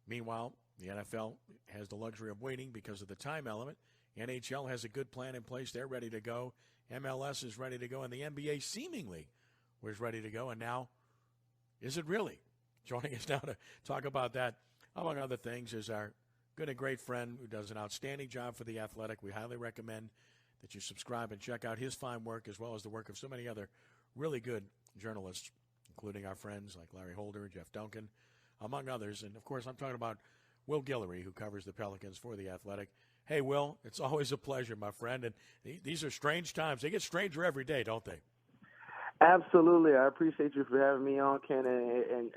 Meanwhile, the NFL has the luxury of waiting because of the time element. NHL has a good plan in place. They're ready to go. MLS is ready to go. And the NBA seemingly was ready to go. And now, is it really? Joining us now to talk about that, among other things, is our good and great friend who does an outstanding job for The Athletic. We highly recommend that you subscribe and check out his fine work as well as the work of so many other really good journalists, including our friends like Larry Holder, Jeff Duncan, among others. And, of course, I'm talking about Will Guillory, who covers the Pelicans for The Athletic. Hey, Will, it's always a pleasure, my friend. And these are strange times. They get stranger every day, don't they? Absolutely. I appreciate you for having me on, Ken. And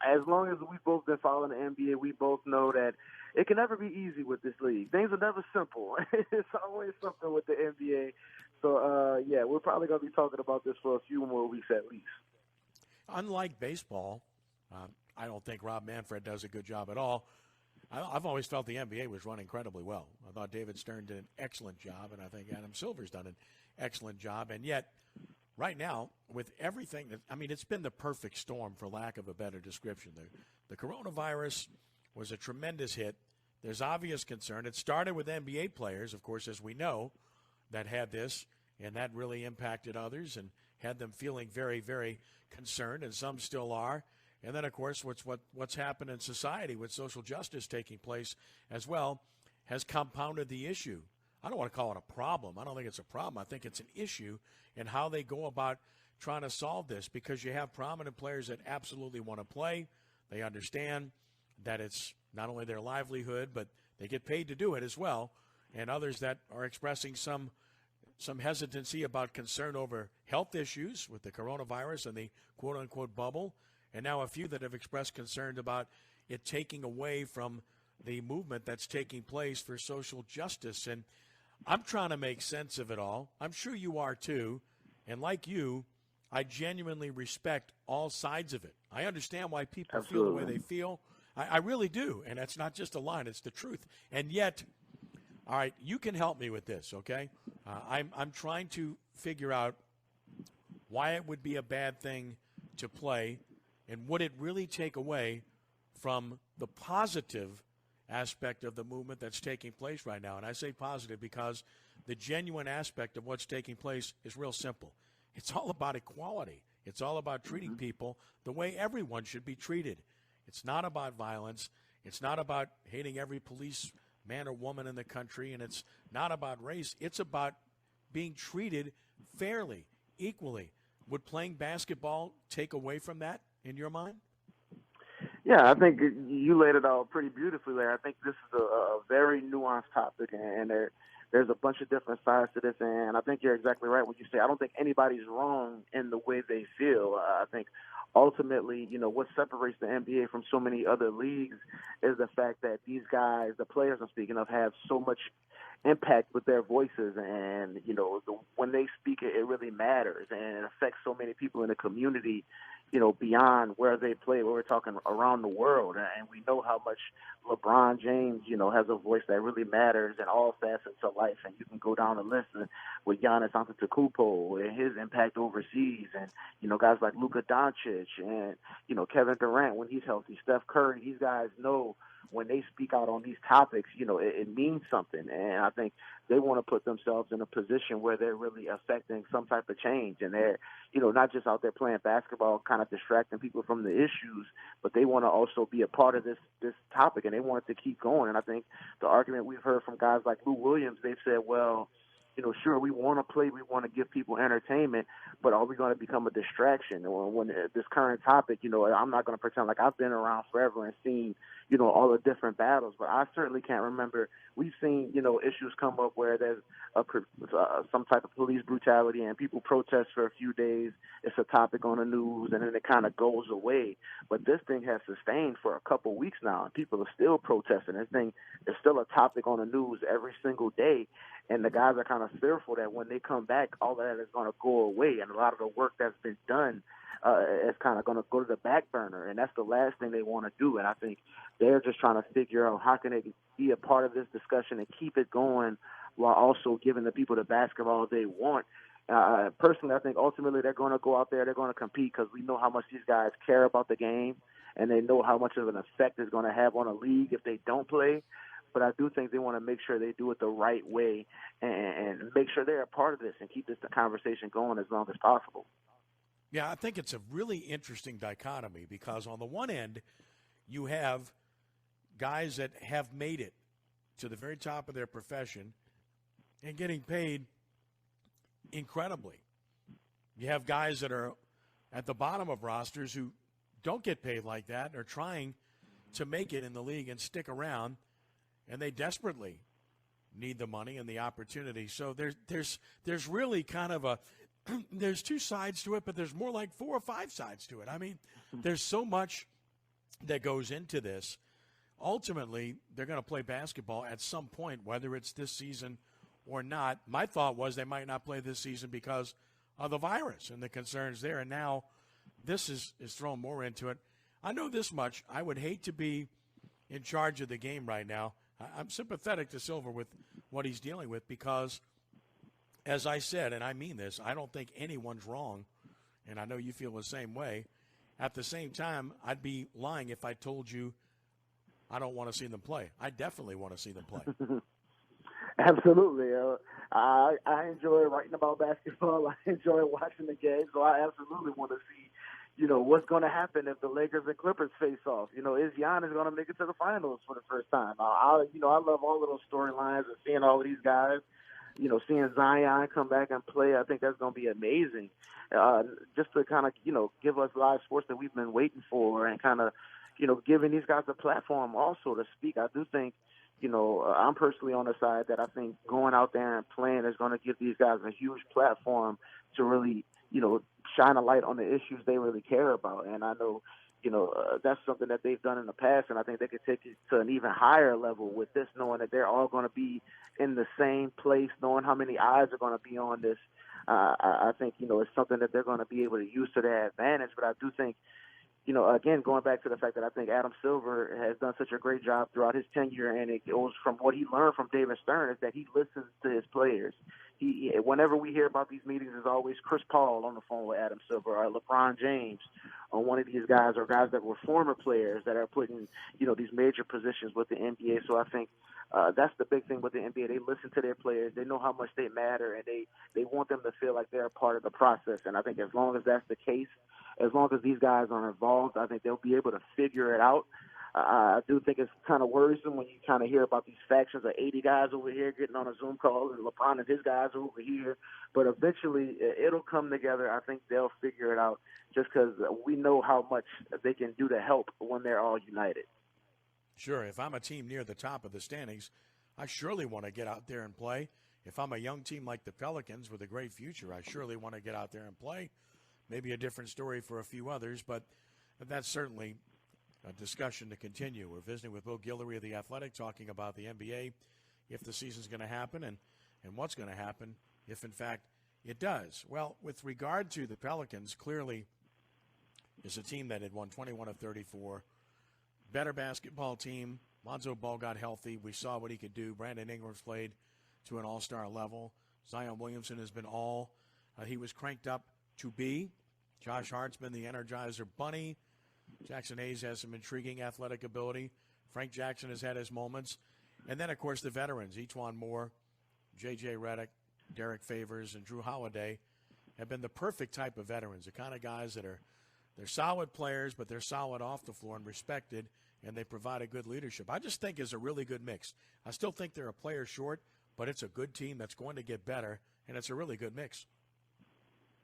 as long as we've both been following the NBA, we both know that it can never be easy with this league. Things are never simple. It's always something with the NBA. So, yeah, we're probably going to be talking about this for a few more weeks at least. Unlike baseball, I don't think Rob Manfred does a good job at all. I've always felt the NBA was run incredibly well. I thought David Stern did an excellent job, and I think Adam Silver's done an excellent job. And yet, right now, with everything, it's been the perfect storm, for lack of a better description. The coronavirus was a tremendous hit. There's obvious concern. It started with NBA players, of course, as we know, that had this, and that really impacted others and had them feeling very, very concerned, and some still are. And then, of course, what's happened in society with social justice taking place as well has compounded the issue. I don't want to call it a problem. I don't think it's a problem. I think it's an issue in how they go about trying to solve this, because you have prominent players that absolutely want to play. They understand that it's not only their livelihood, but they get paid to do it as well, and others that are expressing some hesitancy about concern over health issues with the coronavirus and the quote-unquote bubble, and now a few that have expressed concern about it taking away from the movement that's taking place for social justice. And I'm trying to make sense of it all. I'm sure you are too. And like you, I genuinely respect all sides of it. I understand why people feel the way they feel. I really do. And that's not just a line. It's the truth. And yet, all right, you can help me with this, okay? I'm trying to figure out why it would be a bad thing to play, and would it really take away from the positive aspect of the movement that's taking place right now. And I say positive because the genuine aspect of what's taking place is real simple. It's all about equality. It's all about treating people the way everyone should be treated. It's not about violence. It's not about hating every police man or woman in the country, and it's not about race. It's about being treated fairly, equally. Would playing basketball take away from that in your mind? Yeah, I think you laid it out pretty beautifully there. I think this is a very nuanced topic, and there's a bunch of different sides to this, and I think you're exactly right when you say I don't think anybody's wrong in the way they feel. I think ultimately, what separates the NBA from so many other leagues is the fact that these guys, the players I'm speaking of, have so much impact with their voices, and when they speak, it really matters, and it affects so many people in the community, beyond where they play. We're talking around the world, and we know how much LeBron James, has a voice that really matters in all facets of life. And you can go down the list with Giannis Antetokounmpo and his impact overseas, and guys like Luka Doncic and Kevin Durant when he's healthy, Steph Curry. These guys know when they speak out on these topics, it means something. And I think they want to put themselves in a position where they're really affecting some type of change. And they're, not just out there playing basketball, kind of distracting people from the issues, but they want to also be a part of this topic, and they want it to keep going. And I think the argument we've heard from guys like Lou Williams, they've said, well, sure, we want to play, we want to give people entertainment, but are we going to become a distraction? When this current topic, I'm not going to pretend like I've been around forever and seen, all the different battles, but I certainly can't remember. We've seen, issues come up where there's some type of police brutality and people protest for a few days. It's a topic on the news, and then it kind of goes away. But this thing has sustained for a couple weeks now, and people are still protesting. This thing is still a topic on the news every single day. And the guys are kind of fearful that when they come back, all of that is going to go away. And a lot of the work that's been done is kind of going to go to the back burner. And that's the last thing they want to do. And I think they're just trying to figure out how can they be a part of this discussion and keep it going while also giving the people the basketball they want. Personally, I think ultimately they're going to go out there, they're going to compete because we know how much these guys care about the game. and they know how much of an effect it's going to have on a league if they don't play. But I do think they want to make sure they do it the right way and make sure they're a part of this and keep the conversation going as long as possible. Yeah, I think it's a really interesting dichotomy because on the one end, you have guys that have made it to the very top of their profession and getting paid incredibly. You have guys that are at the bottom of rosters who don't get paid like that and are trying to make it in the league and stick around, and they desperately need the money and the opportunity. So there's really kind of a there's two sides to it, but there's more like 4 or 5 sides to it. I mean, there's so much that goes into this. Ultimately, they're going to play basketball at some point, whether it's this season or not. My thought was they might not play this season because of the virus and the concerns there, and now this is thrown more into it. I know this much. I would hate to be in charge of the game right now. I'm sympathetic to Silver with what he's dealing with because, as I said, and I mean this, I don't think anyone's wrong, and I know you feel the same way. At the same time, I'd be lying if I told you I don't want to see them play. I definitely want to see them play. Absolutely. I enjoy writing about basketball. I enjoy watching the game, so I absolutely want to see, what's going to happen if the Lakers and Clippers face off. Is Giannis going to make it to the finals for the first time? I love all of those storylines and seeing all of these guys. Seeing Zion come back and play, I think that's going to be amazing. Just to kind of, give us live sports that we've been waiting for and kind of, giving these guys a platform also to speak. I do think, I'm personally on the side that I think going out there and playing is going to give these guys a huge platform to really, shine a light on the issues they really care about. And I know, that's something that they've done in the past, and I think they could take it to an even higher level with this, knowing that they're all going to be in the same place, knowing how many eyes are going to be on this. I think, it's something that they're going to be able to use to their advantage. But I do think, again, going back to the fact that I think Adam Silver has done such a great job throughout his tenure, and it goes from what he learned from David Stern, is that he listens to his players. Whenever we hear about these meetings, there's always Chris Paul on the phone with Adam Silver or LeBron James or one of these guys or guys that were former players that are put in, these major positions with the NBA. So I think that's the big thing with the NBA. They listen to their players. They know how much they matter, and they want them to feel like they're a part of the process. And I think as long as that's the case, as long as these guys are involved, I think they'll be able to figure it out. I do think it's kind of worrisome when you kind of hear about these factions of 80 guys over here getting on a Zoom call and LeBron and his guys are over here. But eventually it'll come together. I think they'll figure it out just because we know how much they can do to help when they're all united. Sure. If I'm a team near the top of the standings, I surely want to get out there and play. If I'm a young team like the Pelicans with a great future, I surely want to get out there and play. Maybe a different story for a few others, but that's certainly a discussion to continue. We're visiting with Bill Guillory of The Athletic, talking about the NBA, if the season's going to happen and what's going to happen if, in fact, it does. Well, with regard to the Pelicans, clearly is a team that had won 21 of 34. Better basketball team. Lonzo Ball got healthy. We saw what he could do. Brandon Ingram's played to an all-star level. Zion Williamson has been all he was cranked up to be. Josh Hart's been the Energizer Bunny. Jackson Hayes has some intriguing athletic ability. Frank Jackson has had his moments. And then, of course, the veterans, Ejuan Moore, J.J. Redick, Derek Favors, and Drew Holiday have been the perfect type of veterans, the kind of guys that they're solid players, but they're solid off the floor and respected, and they provide a good leadership. I just think it's a really good mix. I still think they're a player short, but it's a good team that's going to get better, and it's a really good mix.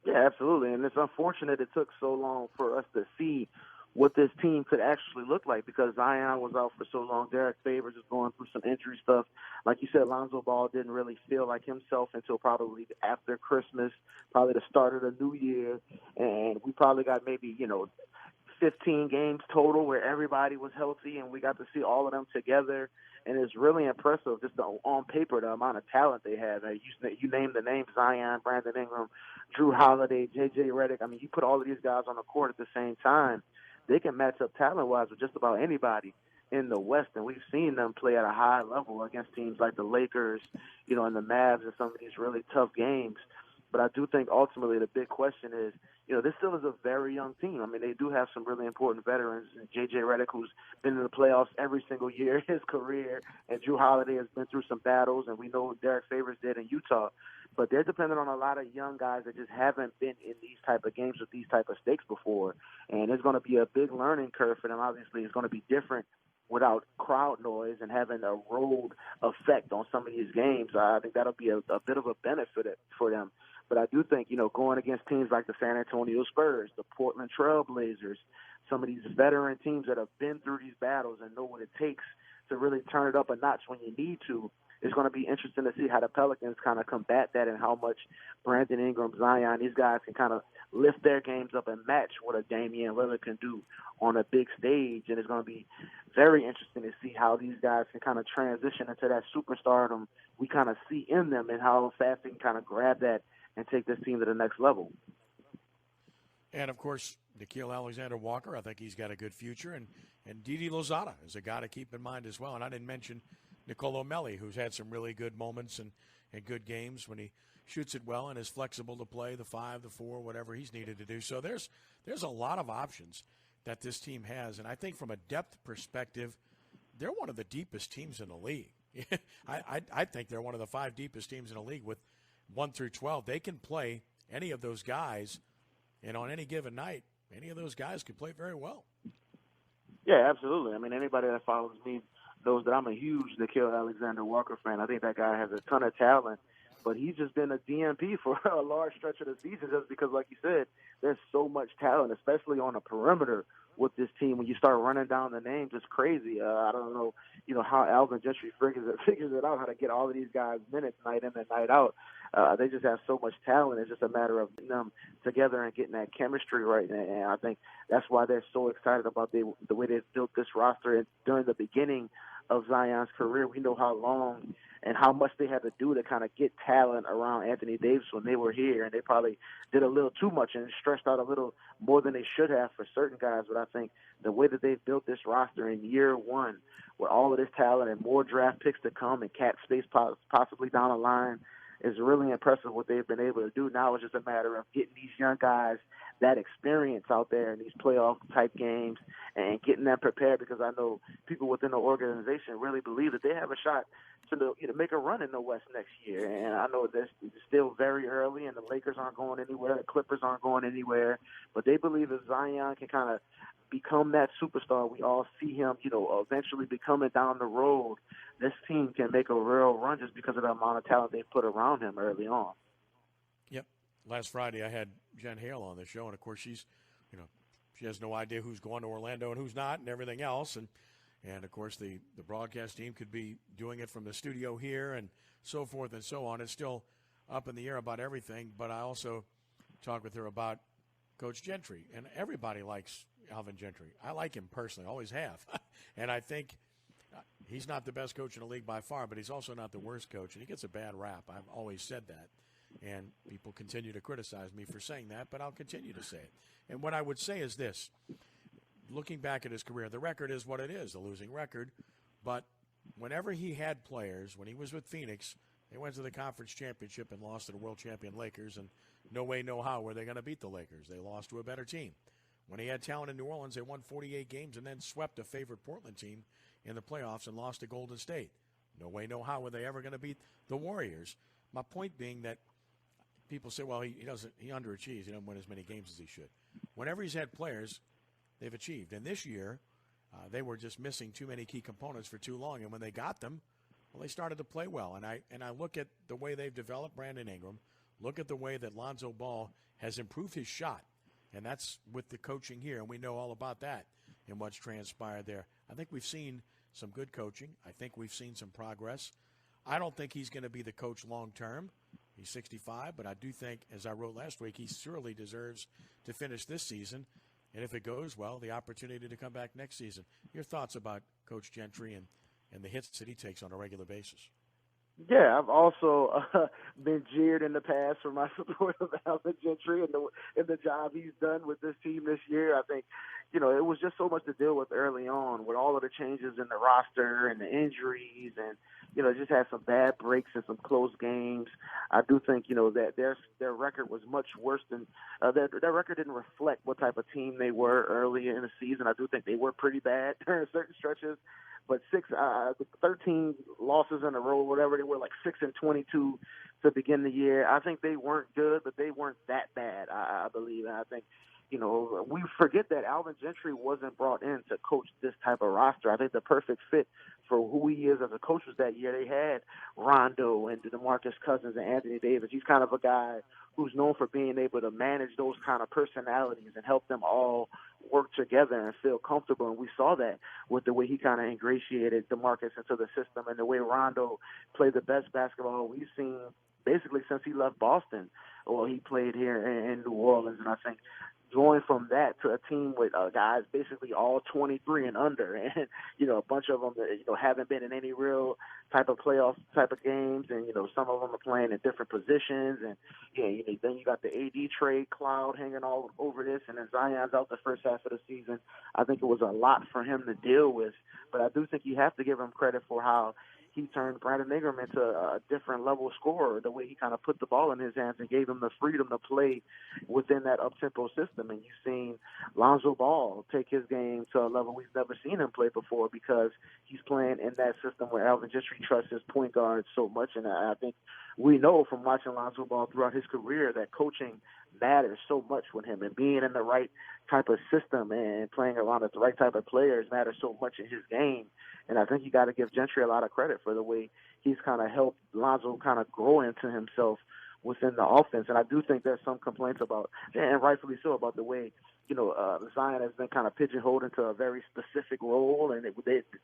Yeah, absolutely. And it's unfortunate it took so long for us to see what this team could actually look like because Zion was out for so long. Derek Favors is going through some injury stuff. Like you said, Lonzo Ball didn't really feel like himself until probably after Christmas, probably the start of the new year. And we probably got maybe, 15 games total where everybody was healthy and we got to see all of them together. And it's really impressive just on paper, the amount of talent they have. You named the names, Zion, Brandon Ingram, Drew Holiday, J.J. Redick. I mean, you put all of these guys on the court at the same time, they can match up talent-wise with just about anybody in the West. And we've seen them play at a high level against teams like the Lakers, and the Mavs in some of these really tough games. But I do think ultimately the big question is, this still is a very young team. I mean, they do have some really important veterans. And J.J. Redick, who's been in the playoffs every single year in his career, and Drew Holiday has been through some battles, and we know what Derek Favors did in Utah. But they're dependent on a lot of young guys that just haven't been in these type of games with these type of stakes before. And it's going to be a big learning curve for them. Obviously, it's going to be different without crowd noise and having a road effect on some of these games. I think that'll be a bit of a benefit for them. But I do think, going against teams like the San Antonio Spurs, the Portland Trail Blazers, some of these veteran teams that have been through these battles and know what it takes to really turn it up a notch when you need to, it's going to be interesting to see how the Pelicans kind of combat that and how much Brandon Ingram, Zion, these guys can kind of lift their games up and match what a Damian Lillard can do on a big stage. And it's going to be very interesting to see how these guys can kind of transition into that superstardom we kind of see in them and how fast they can kind of grab that and take this team to the next level. And, of course, Nickeil Alexander-Walker, I think he's got a good future. And Didi Lozada is a guy to keep in mind as well. And I didn't mention Nicolo Melli, who's had some really good moments and good games when he shoots it well and is flexible to play the 5, the 4, whatever he's needed to do. So there's a lot of options that this team has. And I think from a depth perspective, they're one of the deepest teams in the league. I think they're one of the 5 deepest teams in the league with 1 through 12. They can play any of those guys, and on any given night, any of those guys can play very well. Yeah, absolutely. I mean, anybody that follows me knows that I'm a huge Nickeil Alexander-Walker fan. I think that guy has a ton of talent, but he's just been a DMP for a large stretch of the season just because, like you said, there's so much talent, especially on the perimeter with this team. When you start running down the names, it's crazy. I don't know, how Alvin Gentry figures it out, how to get all of these guys minutes night in and night out. They just have so much talent. It's just a matter of them together and getting that chemistry right. And I think that's why they're so excited about the way they've built this roster. And during the beginning of Zion's career, we know how long and how much they had to do to kind of get talent around Anthony Davis when they were here. And they probably did a little too much and stretched out a little more than they should have for certain guys. But I think the way that they've built this roster in year one with all of this talent and more draft picks to come and cap space possibly down the line is really impressive what they've been able to do. Now it's just a matter of getting these young guys that experience out there in these playoff-type games and getting them prepared, because I know people within the organization really believe that they have a shot to make a run in the West next year. And I know it's still very early, and the Lakers aren't going anywhere, the Clippers aren't going anywhere, but they believe if Zion can kind of become that superstar we all see him, eventually becoming down the road, this team can make a real run just because of the amount of talent they put around him early on. Yep. Last Friday I had Jen Hale on the show, and of course she has no idea who's going to Orlando and who's not and everything else. And of course the broadcast team could be doing it from the studio here and so forth and so on. It's still up in the air about everything, but I also talked with her about Coach Gentry, and everybody likes Alvin Gentry. I like him personally, always have. And I think he's not the best coach in the league by far, but he's also not the worst coach, and he gets a bad rap. I've always said that. And people continue to criticize me for saying that, but I'll continue to say it. And what I would say is this. Looking back at his career, the record is what it is, a losing record. But whenever he had players, when he was with Phoenix, they went to the conference championship and lost to the world champion Lakers, and no way, no how were they going to beat the Lakers. They lost to a better team. When he had talent in New Orleans, they won 48 games and then swept a favorite Portland team in the playoffs and lost to Golden State. No way, no how were they ever going to beat the Warriors. My point being that people say, well, he underachieves. He doesn't win as many games as he should. Whenever he's had players, they've achieved. And this year, they were just missing too many key components for too long. And when they got them, well, they started to play well. And I look at the way they've developed Brandon Ingram, look at the way that Lonzo Ball has improved his shot. And that's with the coaching here, and we know all about that and what's transpired there. I think we've seen some good coaching. I think we've seen some progress. I don't think he's going to be the coach long term. He's 65, but I do think, as I wrote last week, he surely deserves to finish this season. And if it goes well, the opportunity to come back next season. Your thoughts about Coach Gentry and the hits that he takes on a regular basis? Yeah, I've also been jeered in the past for my support of Alvin Gentry and the job he's done with this team this year. I think, it was just so much to deal with early on with all of the changes in the roster and the injuries and, just had some bad breaks and some close games. I do think, that their record was much worse than their record didn't reflect what type of team they were early in the season. I do think they were pretty bad during certain stretches. But 13 losses in a row, whatever they were, like 6-22 to begin the year. I think they weren't good, but they weren't that bad, I believe. And I think, we forget that Alvin Gentry wasn't brought in to coach this type of roster. I think the perfect fit for who he is as a coach was that year they had Rondo and DeMarcus Cousins and Anthony Davis. He's kind of a guy who's known for being able to manage those kind of personalities and help them all work together and feel comfortable. And we saw that with the way he kind of ingratiated DeMarcus into the system and the way Rondo played the best basketball we've seen basically since he left Boston, or he played here in New Orleans. And I think going from that to a team with guys basically all 23 and under, and a bunch of them that haven't been in any real type of playoff type of games, and some of them are playing in different positions, and then you got the AD trade cloud hanging all over this, and then Zion's out the first half of the season. I think it was a lot for him to deal with, but I do think you have to give him credit for how he turned Brandon Ingram into a different level scorer, the way he kind of put the ball in his hands and gave him the freedom to play within that up-tempo system. And you've seen Lonzo Ball take his game to a level we've never seen him play before because he's playing in that system where Alvin Gentry trusts his point guard so much. And I think we know from watching Lonzo Ball throughout his career that coaching matters so much with him, and being in the right type of system and playing around the right type of players matters so much in his game. And I think you got to give Gentry a lot of credit for the way he's kind of helped Lonzo kind of grow into himself within the offense. And I do think there's some complaints about, and rightfully so, about the way, Zion has been kind of pigeonholed into a very specific role. And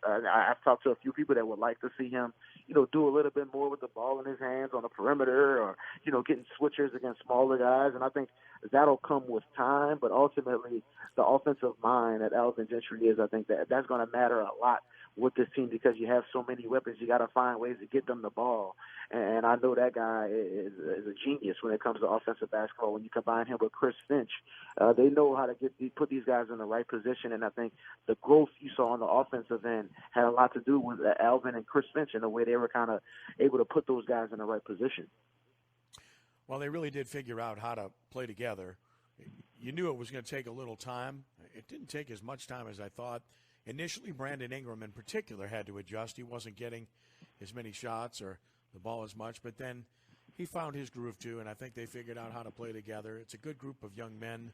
I've talked to a few people that would like to see him, do a little bit more with the ball in his hands on the perimeter, or, getting switchers against smaller guys. And I think that'll come with time. But ultimately, the offensive mind that Alvin Gentry is, I think that's going to matter a lot with this team because you have so many weapons. You got to find ways to get them the ball. And I know that guy is a genius when it comes to offensive basketball. When you combine him with Chris Finch, they know how to put these guys in the right position. And I think the growth you saw on the offensive end had a lot to do with Alvin and Chris Finch and the way they were kind of able to put those guys in the right position. Well, they really did figure out how to play together. You knew it was going to take a little time. It didn't take as much time as I thought. Initially, Brandon Ingram in particular had to adjust. He wasn't getting as many shots or the ball as much, but then he found his groove too, and I think they figured out how to play together. It's a good group of young men.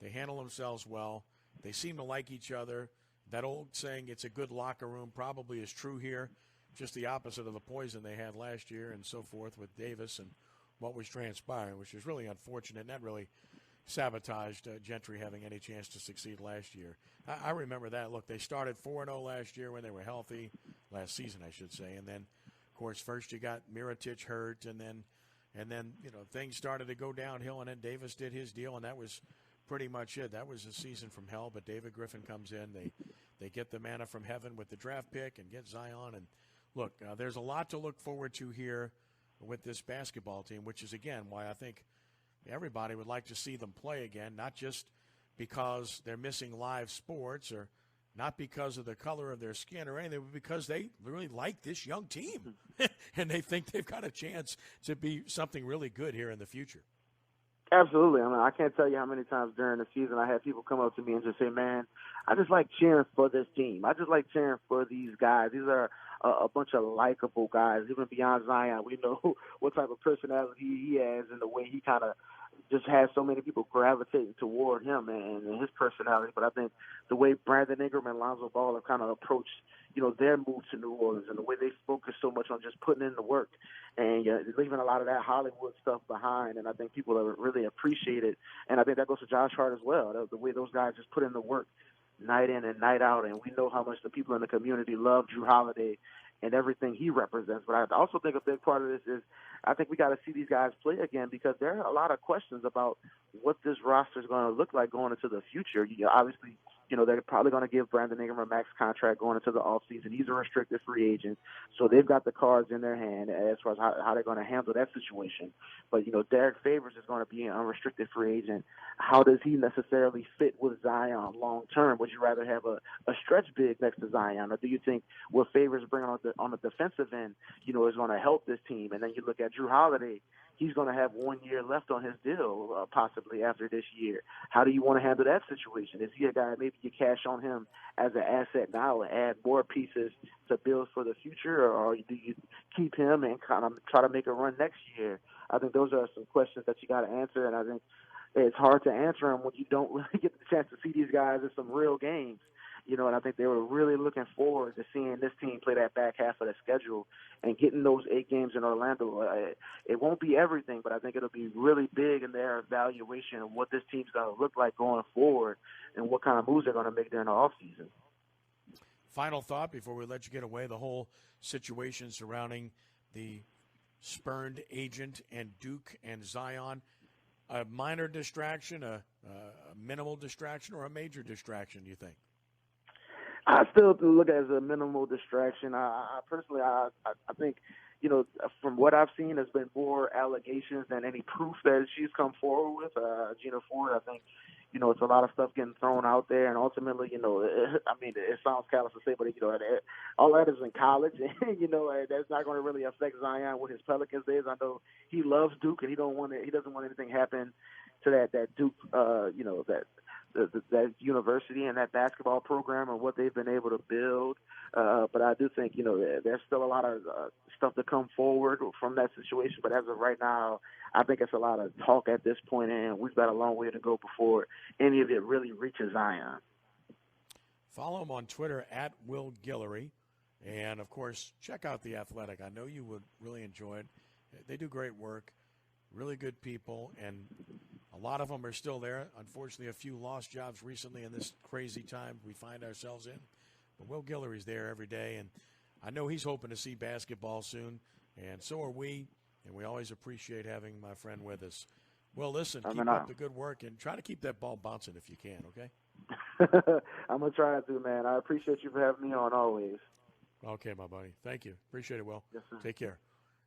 They handle themselves well. They seem to like each other. That old saying, it's a good locker room, probably is true here, just the opposite of the poison they had last year and so forth with Davis and what was transpiring, which is really unfortunate, and that really sabotaged Gentry having any chance to succeed last year. I remember that. Look, they started 4-0 last year when they were healthy, last season I should say, and then, of course, first you got Mirotic hurt, and then things started to go downhill, and then Davis did his deal, and that was pretty much it. That was a season from hell, but David Griffin comes in. They get the manna from heaven with the draft pick and get Zion, and look, there's a lot to look forward to here with this basketball team, which is, again, why I think everybody would like to see them play again, not just because they're missing live sports or not because of the color of their skin or anything, but because they really like this young team and they think they've got a chance to be something really good here in the future. Absolutely. I mean, I can't tell you how many times during the season I had people come up to me and just say, man, I just like cheering for this team. I just like cheering for these guys. These are a bunch of likable guys. Even beyond Zion, we know what type of personality he has and the way he kind of just has so many people gravitating toward him and his personality. But I think the way Brandon Ingram and Lonzo Ball have kind of approached, their move to New Orleans and the way they focus so much on just putting in the work and leaving a lot of that Hollywood stuff behind. And I think people have really appreciate it. And I think that goes to Josh Hart as well, the way those guys just put in the work night in and night out. And we know how much the people in the community love Drew Holiday and everything he represents. But I also think a big part of this is I think we got to see these guys play again because there are a lot of questions about what this roster is going to look like going into the future. Obviously, they're probably going to give Brandon Ingram a max contract going into the offseason. He's a restricted free agent, so they've got the cards in their hand as far as how they're going to handle that situation. But, Derek Favors is going to be an unrestricted free agent. How does he necessarily fit with Zion long term? Would you rather have a stretch big next to Zion, or do you think what Favors bring on the defensive end, is going to help this team? And then you look at Drew Holiday. He's going to have 1 year left on his deal, possibly after this year. How do you want to handle that situation? Is he a guy maybe you cash on him as an asset now and add more pieces to build for the future, or do you keep him and kind of try to make a run next year? I think those are some questions that you got to answer, and I think it's hard to answer them when you don't really get the chance to see these guys in some real games. And I think they were really looking forward to seeing this team play that back half of the schedule and getting those 8 games in Orlando. It won't be everything, but I think it'll be really big in their evaluation of what this team's going to look like going forward and what kind of moves they're going to make during the offseason. Final thought before we let you get away, the whole situation surrounding the spurned agent and Duke and Zion. A minor distraction, a minimal distraction, or a major distraction, do you think? I still look at it as a minimal distraction. I personally think, from what I've seen, there's been more allegations than any proof that she's come forward with. Gina Ford, I think, it's a lot of stuff getting thrown out there, and ultimately, it sounds callous to say, but all that is in college, and that's not going to really affect Zion with his Pelicans days. I know he loves Duke, and he doesn't want anything happen to that Duke, that university and that basketball program and what they've been able to build. But I do think, there's still a lot of stuff to come forward from that situation. But as of right now, I think it's a lot of talk at this point, and we've got a long way to go before any of it really reaches Zion. Follow him on Twitter at Will Guillory. And, of course, check out The Athletic. I know you would really enjoy it. They do great work, really good people, and a lot of them are still there. Unfortunately, a few lost jobs recently in this crazy time we find ourselves in. But Will Guillory's there every day, and I know he's hoping to see basketball soon, and so are we, and we always appreciate having my friend with us. Well, listen, keep up the good work, and try to keep that ball bouncing if you can, okay? I'm going to try to, man. I appreciate you for having me on always. Okay, my buddy. Thank you. Appreciate it, Will. Yes, sir. Take care.